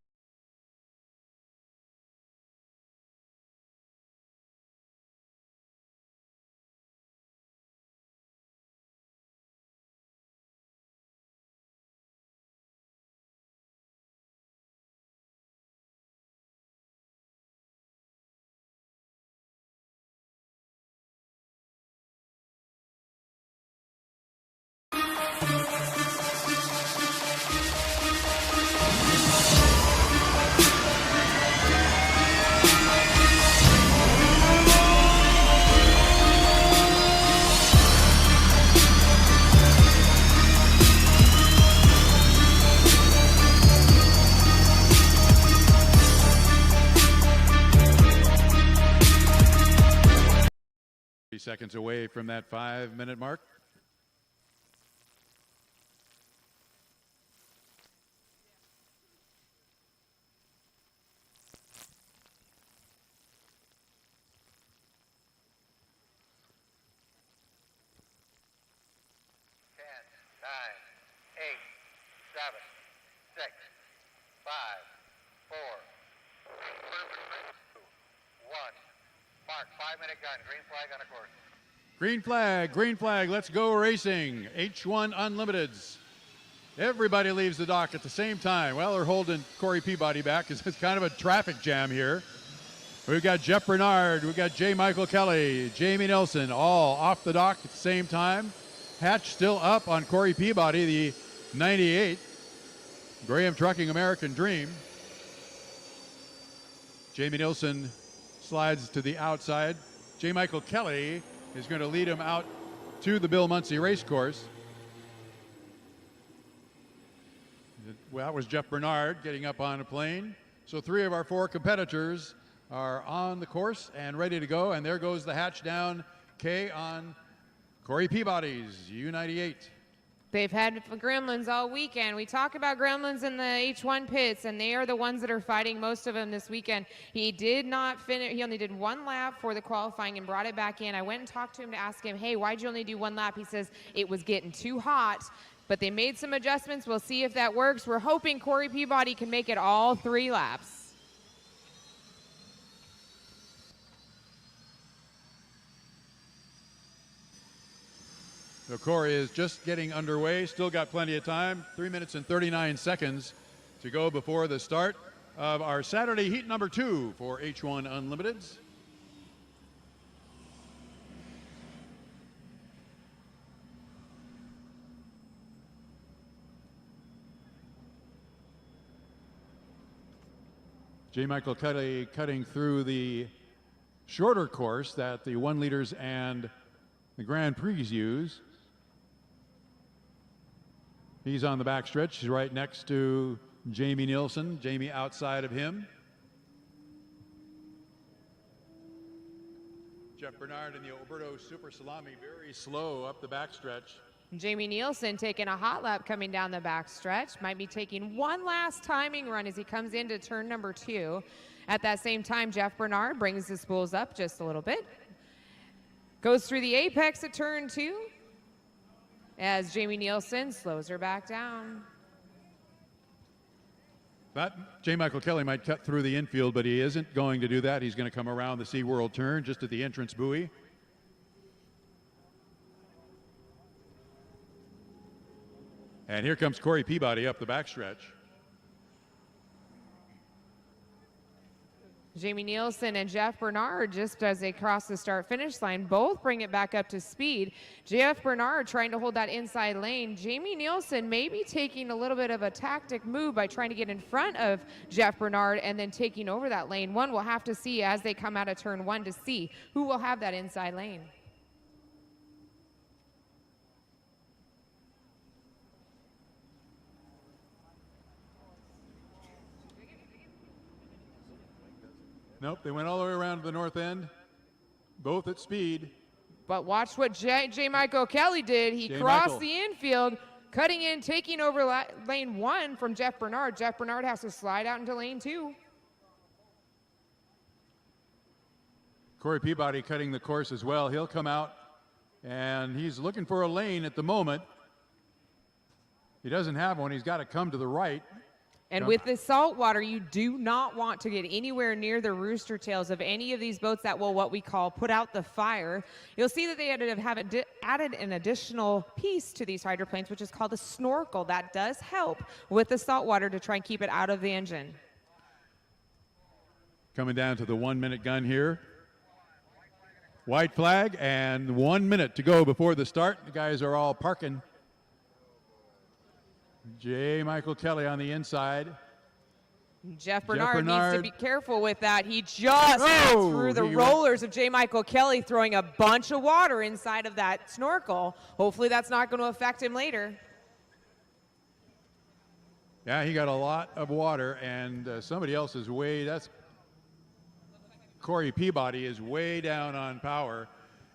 seconds away from that 5-minute mark. Mark, 5-minute gun, green flag on the course. Green flag, let's go racing. H1 Unlimiteds. Everybody leaves the dock at the same time. Well, they're holding Corey Peabody back because it's kind of a traffic jam here. We've got Jeff Bernard, we've got J. Michael Kelly, Jamie Nelson, all off the dock at the same time. Hatch still up on Corey Peabody, the 98. Graham Trucking American Dream. Jamie Nilsson slides to the outside. J. Michael Kelly is going to lead him out to the Bill Munsey race course. Well, that was Jeff Bernard getting up on a plane. So 3 of our 4 competitors are on the course and ready to go. And there goes the hatch down K on Corey Peabody's U98. They've had gremlins all weekend. We talk about gremlins in the H1 pits, and they are the ones that are fighting most of them this weekend. He did not finish. He only did 1 lap for the qualifying and brought it back in. I went and talked to him to ask him, hey, why'd you only do 1 lap? He says it was getting too hot, but they made some adjustments. We'll see if that works. We're hoping Corey Peabody can make it all 3 laps. So Corey is just getting underway, still got plenty of time, 3 minutes and 39 seconds to go before the start of our Saturday heat number 2 for H1 Unlimiteds. J. Michael Kelly cutting through the shorter course that the 1 liters and the Grand Prix use. He's on the back stretch. He's right next to Jamie Nielsen. Jamie outside of him. Jeff Bernard in the Alberto Super Salami very slow up the back stretch. Jamie Nielsen taking a hot lap coming down the back stretch. Might be taking 1 last timing run as he comes into turn number 2. At that same time, Jeff Bernard brings the spools up just a little bit. Goes through the apex at turn 2 as Jamie Nielsen slows her back down. But J. Michael Kelly might cut through the infield, but he isn't going to do that. He's going to come around the SeaWorld turn just at the entrance buoy. And here comes Corey Peabody up the backstretch. Jamie Nielsen and Jeff Bernard, just as they cross the start-finish line, both bring it back up to speed. Jeff Bernard trying to hold that inside lane. Jamie Nielsen maybe taking a little bit of a tactic move by trying to get in front of Jeff Bernard and then taking over that lane. We'll have to see as they come out of turn 1 to see who will have that inside lane. Nope, they went all the way around to the north end, both at speed. But watch what J. Michael Kelly did. He crossed the infield, cutting in, taking over lane 1 from Jeff Bernard. Jeff Bernard has to slide out into lane 2. Corey Peabody cutting the course as well. He'll come out, and he's looking for a lane at the moment. He doesn't have one. He's got to come to the right. And with the salt water, you do not want to get anywhere near the rooster tails of any of these boats that will what we call put out the fire. You'll see that they have added an additional piece to these hydroplanes, which is called a snorkel. That does help with the salt water to try and keep it out of the engine. Coming down to the 1-minute gun here. White flag and 1 minute to go before the start. The guys are all parking. J. Michael Kelly on the inside. Jeff Bernard needs to be careful with that. He just went through the rollers of J. Michael Kelly, throwing a bunch of water inside of that snorkel. Hopefully that's not going to affect him later. Yeah, he got a lot of water, and somebody else is that's Corey Peabody is way down on power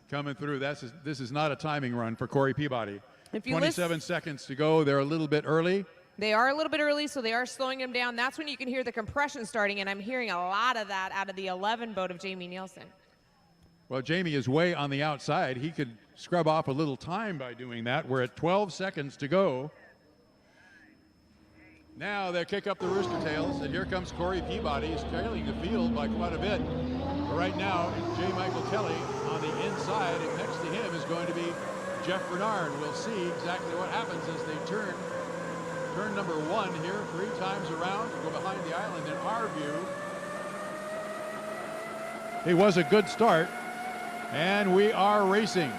coming through. This is not a timing run for Corey Peabody. 27 seconds to go. They're a little bit early. They are a little bit early, so they are slowing him down. That's when you can hear the compression starting, and I'm hearing a lot of that out of the 11 boat of Jamie Nielsen. Well, Jamie is way on the outside. He could scrub off a little time by doing that. We're at 12 seconds to go. Now they kick up the rooster tails, and here comes Corey Peabody. He's trailing the field by quite a bit. But right now, J. Michael Kelly on the inside, and next to him is going to be Jeff Bernard. We'll see exactly what happens as they turn number 1 here 3 times around to go behind the island in our view. It was a good start, and we are racing.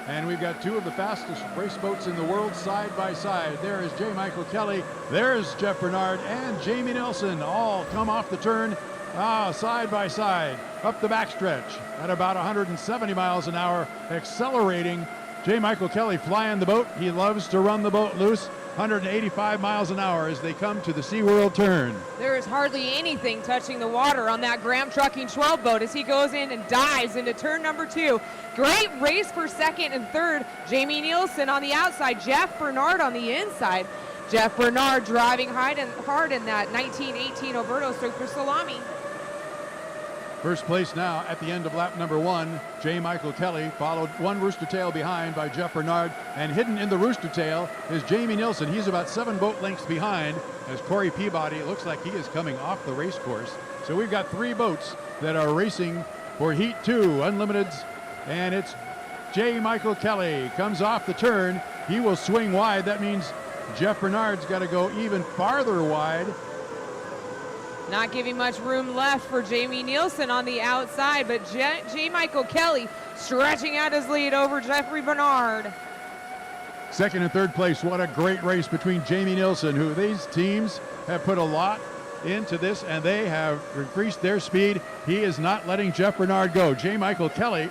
And we've got 2 of the fastest race boats in the world side by side. There is J. Michael Kelly, there's Jeff Bernard, and Jamie Nielsen all come off the turn side by side up the backstretch at about 170 miles an hour, accelerating. J. Michael Kelly flying the boat. He loves to run the boat loose 185 miles an hour as they come to the SeaWorld turn. There is hardly anything touching the water on that Graham Trucking 12 boat as he goes in and dives into turn number 2. Great race for second and third. Jamie Nielsen on the outside, Jeff Bernard on the inside. Jeff Bernard driving hard in that 1918 Oberto Super Salami. First place now at the end of lap number 1, J. Michael Kelly, followed one rooster tail behind by Jeff Bernard, and hidden in the rooster tail is Jamie Nielsen. He's about 7 boat lengths behind as Corey Peabody looks like he is coming off the race course. So we've got 3 boats that are racing for Heat 2 Unlimiteds, and it's J. Michael Kelly comes off the turn. He will swing wide. That means Jeff Bernard's got to go even farther wide. Not giving much room left for Jamie Nielsen on the outside, but J. Michael Kelly stretching out his lead over Jeffrey Bernard. Second and third place, what a great race between Jamie Nielsen, who these teams have put a lot into this, and they have increased their speed. He is not letting Jeff Bernard go. J. Michael Kelly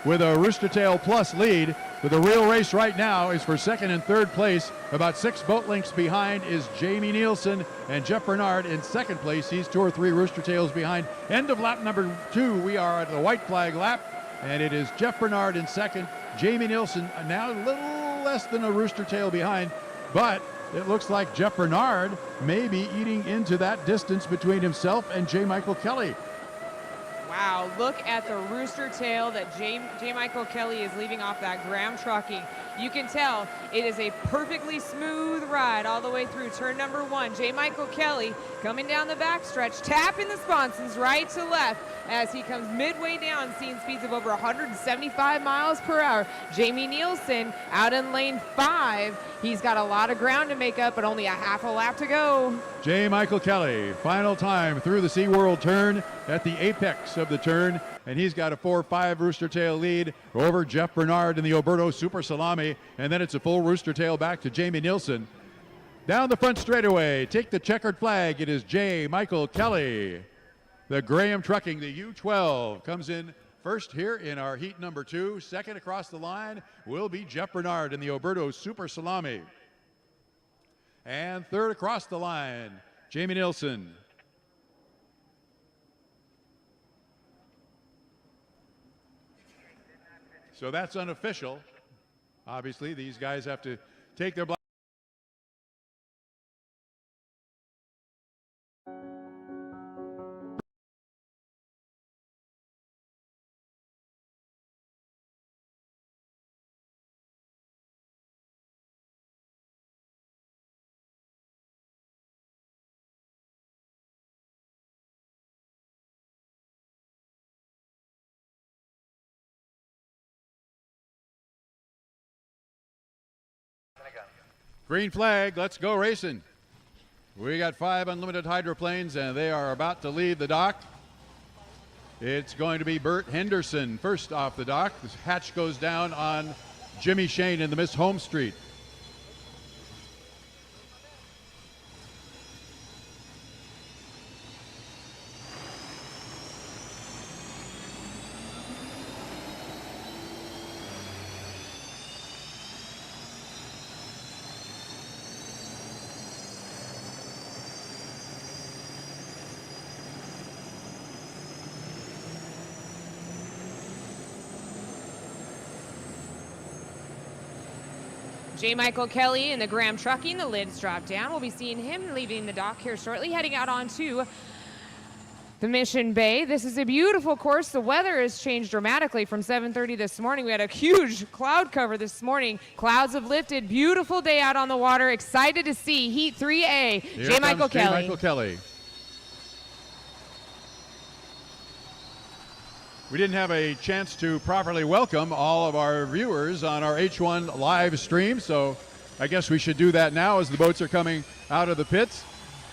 with a Rooster Tail Plus lead. But the real race right now is for second and third place. About 6 boat lengths behind is Jamie Nielsen, and Jeff Bernard in second place. He's 2 or 3 Rooster Tails behind. End of lap number 2. We are at the white flag lap, and it is Jeff Bernard in second. Jamie Nielsen now a little less than a Rooster Tail behind, but it looks like Jeff Bernard may be eating into that distance between himself and J. Michael Kelly. Wow, look at the rooster tail that J. Michael Kelly is leaving off that Graham Trucking. You can tell it is a perfectly smooth ride all the way through turn number 1. J. Michael Kelly coming down the backstretch, tapping the sponsons right to left as he comes midway down, seeing speeds of over 175 miles per hour. Jamie Nielsen out in lane 5. He's got a lot of ground to make up, but only a half a lap to go. J. Michael Kelly, final time through the SeaWorld turn at the apex of the turn, and he's got a 4-5 Rooster Tail lead over Jeff Bernard in the Oberto Super Salami, and then it's a full Rooster Tail back to Jamie Nielsen. Down the front straightaway, take the checkered flag. It is J. Michael Kelly. The Graham Trucking, the U12, comes in first here in our heat number 2. Second across the line will be Jeff Bernard in the Oberto Super Salami. And third across the line, Jamie Nielsen. So that's unofficial. Obviously, these guys have to take their green flag, let's go racing. We got 5 unlimited hydroplanes, and they are about to leave the dock. It's going to be Bert Henderson first off the dock. This hatch goes down on Jimmy Shane in the Miss Home Street. J. Michael Kelly in the Graham Trucking, the lids drop down. We'll be seeing him leaving the dock here shortly, heading out onto the Mission Bay. This is a beautiful course. The weather has changed dramatically from 7:30 this morning. We had a huge cloud cover this morning. Clouds have lifted. Beautiful day out on the water. Excited to see Heat 3A. J. Michael Kelly. J. Michael Kelly. We didn't have a chance to properly welcome all of our viewers on our H1 live stream, so I guess we should do that now as the boats are coming out of the pits.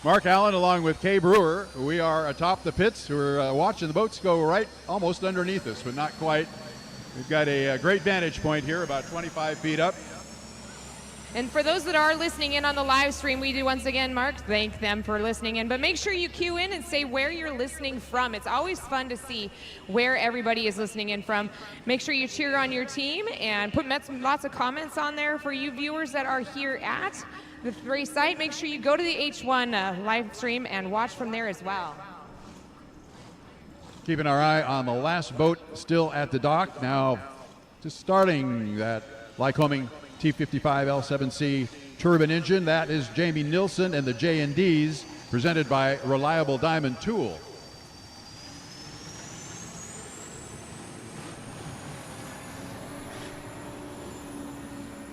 Mark Allen along with Kay Brewer. We are atop the pits. We're watching the boats go right almost underneath us, but not quite. We've got a great vantage point here, about 25 feet up. And for those that are listening in on the live stream, we do once again, Mark, thank them for listening in. But make sure you cue in and say where you're listening from. It's always fun to see where everybody is listening in from. Make sure you cheer on your team and put lots of comments on there for you viewers that are here at the race site. Make sure you go to the H1 live stream and watch from there as well. Keeping our eye on the last boat still at the dock. Now just starting that Lycoming T55 L7C turbine engine. That is Jamie Nilsson and the J&Ds, presented by Reliable Diamond Tool.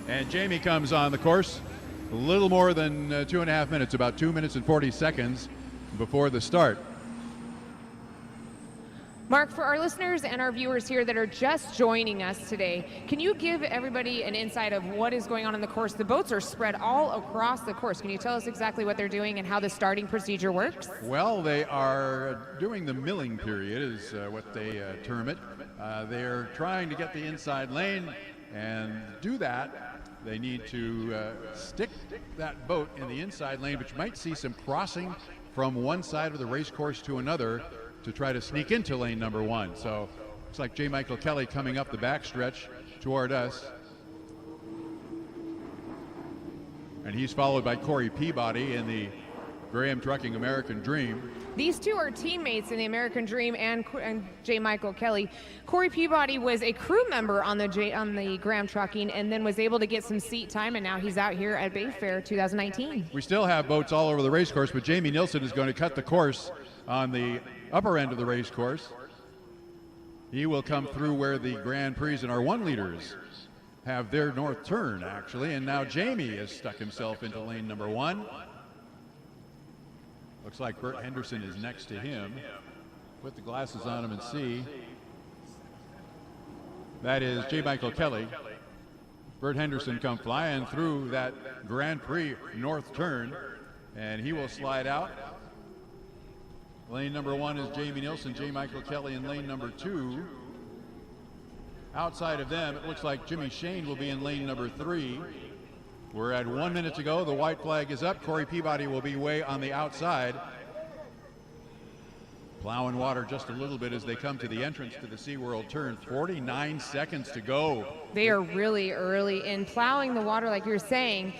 And Jamie comes on the course a little more than 2.5 minutes, about 2 minutes and 40 seconds before the start. Mark, for our listeners and our viewers here that are just joining us today, can you give everybody an insight of what is going on in the course? The boats are spread all across the course. Can you tell us exactly what they're doing and how the starting procedure works? Well, they are doing the milling period, is what they term it. They're trying to get the inside lane, and to do that, they need to stick that boat in the inside lane, which might see some crossing from one side of the race course to another to try to sneak into lane number 1. So looks like J. Michael Kelly coming up the backstretch toward us. And he's followed by Corey Peabody in the Graham Trucking American Dream. These two are teammates in the American Dream and J. Michael Kelly. Corey Peabody was a crew member on the Graham Trucking and then was able to get some seat time, and now he's out here at Bay Fair 2019. We still have boats all over the race course, but Jamie Nilsson is going to cut the course on the upper end of the race course. He will come through where the Grand Prix and our 1 leaders have their north turn, actually, and now Jamie has stuck himself into lane number 1. Looks like Bert Henderson is next to him. Put the glasses on him and see. That is J. Michael Kelly. Bert Henderson come flying through that Grand Prix north turn, and he will slide out. Lane number 1 is Jamie Nilsson, J. Michael Kelly in lane number 2. Outside of them, it looks like Jimmy Shane will be in lane number 3. We're at 1 minute to go. The white flag is up. Corey Peabody will be way on the outside. Plowing water just a little bit as they come to the entrance to the SeaWorld turn. 49 seconds to go. They are really early, and plowing the water, like you're saying,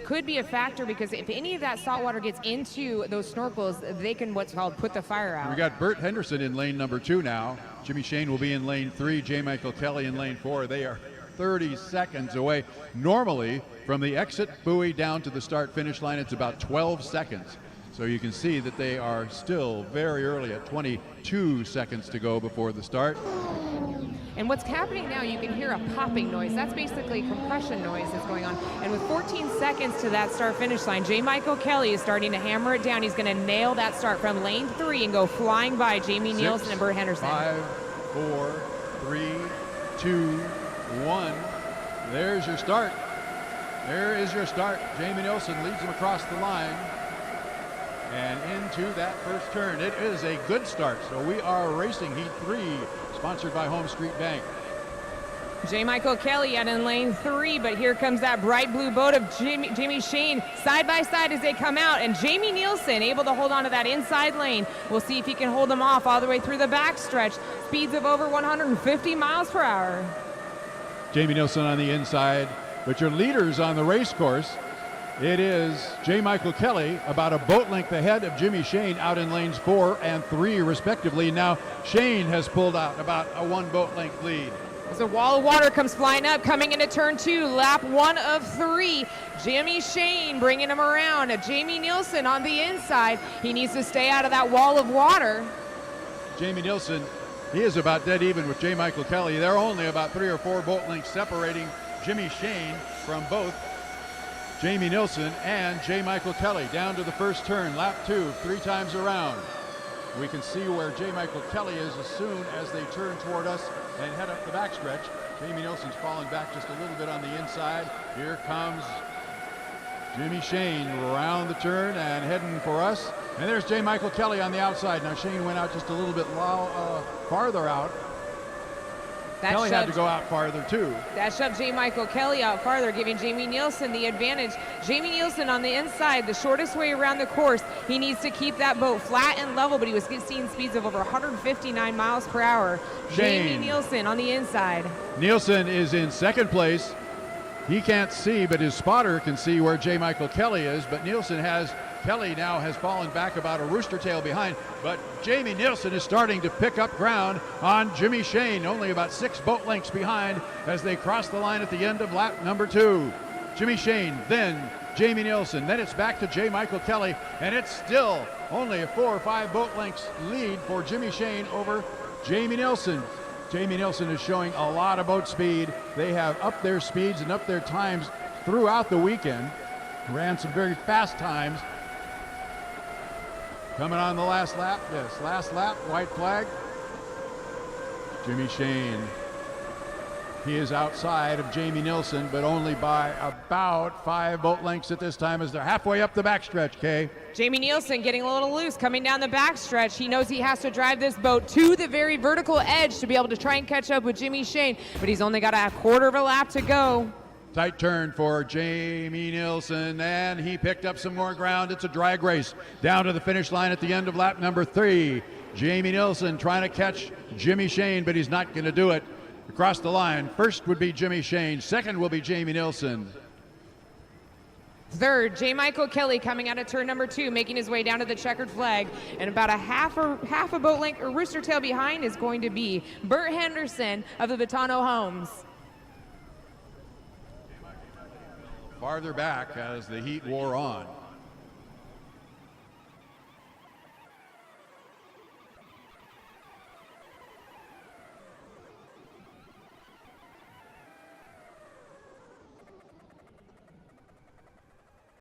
could be a factor, because if any of that salt water gets into those snorkels, they can what's called put the fire out. We got Bert Henderson in lane number 2 now. Jimmy Shane will be in lane 3. J. Michael Kelly in lane 4. They are 30 seconds away. Normally, from the exit buoy down to the start finish line, it's about 12 seconds. So you can see that they are still very early at 22 seconds to go before the start. And what's happening now, you can hear a popping noise. That's basically compression noise that's going on. And with 14 seconds to that start finish line, J. Michael Kelly is starting to hammer it down. He's going to nail that start from lane 3 and go flying by Jamie Nilsson and Bert Henderson. 5, 4, 3, 2, 1. There's your start. There is your start. Jamie Nilsson leads him across the line and into that first turn. It is a good start. So we are racing Heat 3, sponsored by Home Street Bank. J. Michael Kelly out in lane 3, but here comes that bright blue boat of Jimmy Shane side by side as they come out, and Jamie Nilsson able to hold on to that inside lane. We'll see if he can hold them off all the way through the backstretch. Speeds of over 150 miles per hour. Jamie Nilsson on the inside, but your leaders on the race course, it is J. Michael Kelly about a boat length ahead of Jimmy Shane out in lanes 4 and 3 respectively. Now Shane has pulled out about a 1 boat length lead. As a wall of water comes flying up, coming into turn 2, lap 1 of 3. Jimmy Shane bringing him around. Jamie Nilsson on the inside. He needs to stay out of that wall of water. Jamie Nilsson, he is about dead even with J. Michael Kelly. They're only about 3 or 4 boat lengths separating Jimmy Shane from both Jamie Nilsson and J. Michael Kelly. Down to the first turn, lap 2, 3 times around. We can see where J. Michael Kelly is as soon as they turn toward us and head up the backstretch. Jamie Nilsson's falling back just a little bit on the inside. Here comes Jimmy Shane around the turn and heading for us. And there's J. Michael Kelly on the outside. Now Shane went out just a little bit farther out. Kelly had to go out farther too. That shoved J. Michael Kelly out farther, giving Jamie Nilsson the advantage. Jamie Nilsson on the inside, the shortest way around the course. He needs to keep that boat flat and level, but he was seeing speeds of over 159 miles per hour. Jamie Nilsson on the inside. Nilsson is in second place. He can't see, but his spotter can see where J. Michael Kelly is, but Kelly now has fallen back about a rooster tail behind, but Jamie Nielsen is starting to pick up ground on Jimmy Shane, only about 6 boat lengths behind as they cross the line at the end of lap number 2. Jimmy Shane, then Jamie Nielsen, then it's back to J. Michael Kelly, and it's still only a 4 or 5 boat lengths lead for Jimmy Shane over Jamie Nielsen. Jamie Nielsen is showing a lot of boat speed. They have upped their speeds and upped their times throughout the weekend. Ran some very fast times. Coming on the last lap, yes, last lap, white flag. Jimmy Shane. He is outside of Jamie Nielsen, but only by about 5 boat lengths at this time as they're halfway up the backstretch, Kay. Jamie Nielsen getting a little loose coming down the backstretch. He knows he has to drive this boat to the very vertical edge to be able to try and catch up with Jimmy Shane, but he's only got a quarter of a lap to go. Tight turn for Jamie Nielsen, and he picked up some more ground. It's a drag race down to the finish line at the end of lap number 3. Jamie Nielsen trying to catch Jimmy Shane, but he's not going to do it. Across the line, first would be Jimmy Shane, second will be Jamie Nielsen. Third, J. Michael Kelly coming out of turn number 2, making his way down to the checkered flag, and about a half a boat length or rooster tail behind is going to be Bert Henderson of the Betano Homes. Farther back as the heat wore on.